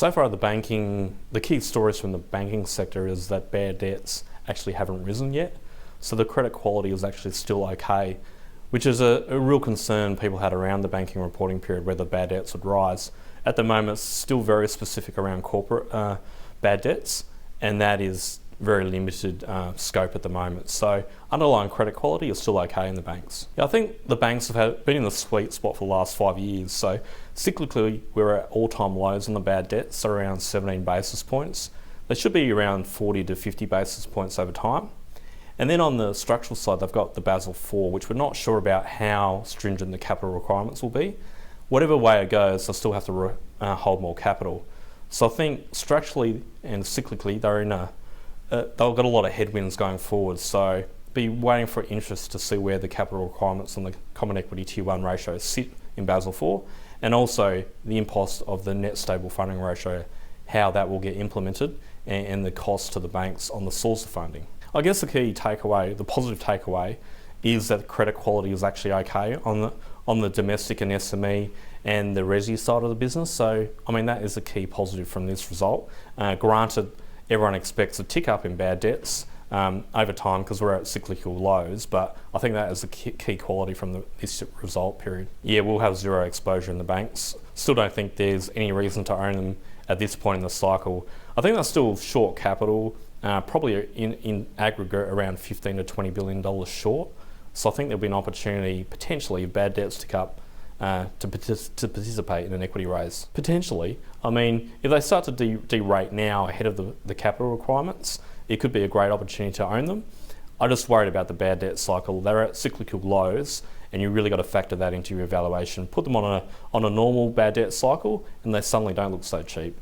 So far, the key stories from the banking sector is that bad debts actually haven't risen yet. So the credit quality is actually still okay, which is a real concern people had around the banking reporting period, whether bad debts would rise. At the moment, it's still very specific around corporate bad debts, and that is very limited scope at the moment. So underlying credit quality is still okay in the banks. Yeah, I think the banks have been in the sweet spot for the last 5 years. So cyclically, we're at all-time lows on the bad debts, so around 17 basis points. They should be around 40 to 50 basis points over time. And then on the structural side, they've got the Basel IV, which we're not sure about how stringent the capital requirements will be. Whatever way it goes, they'll still have to hold more capital. So I think structurally and cyclically, they've got a lot of headwinds going forward. So be waiting for interest to see where the capital requirements on the Common Equity Tier 1 ratio sit in Basel IV, and also the impost of the net stable funding ratio, how that will get implemented, and the cost to the banks on the source of funding. I guess the key takeaway, the positive takeaway, is that credit quality is actually okay on the domestic and SME and the resi side of the business. So, I mean, that is a key positive from this result. Granted, everyone expects a tick up in bad debts over time because we're at cyclical lows, but I think that is a key quality from this result period. Yeah, we'll have zero exposure in the banks. Still don't think there's any reason to own them at this point in the cycle. I think they're still short capital, probably in aggregate around $15 to $20 billion short. So I think there'll be an opportunity potentially if bad debts tick up to participate in an equity raise. Potentially. I mean, if they start to derate now ahead of the capital requirements, it could be a great opportunity to own them. I'm just worried about the bad debt cycle. They're at cyclical lows, and you really got to factor that into your evaluation. Put them on a normal bad debt cycle, and they suddenly don't look so cheap.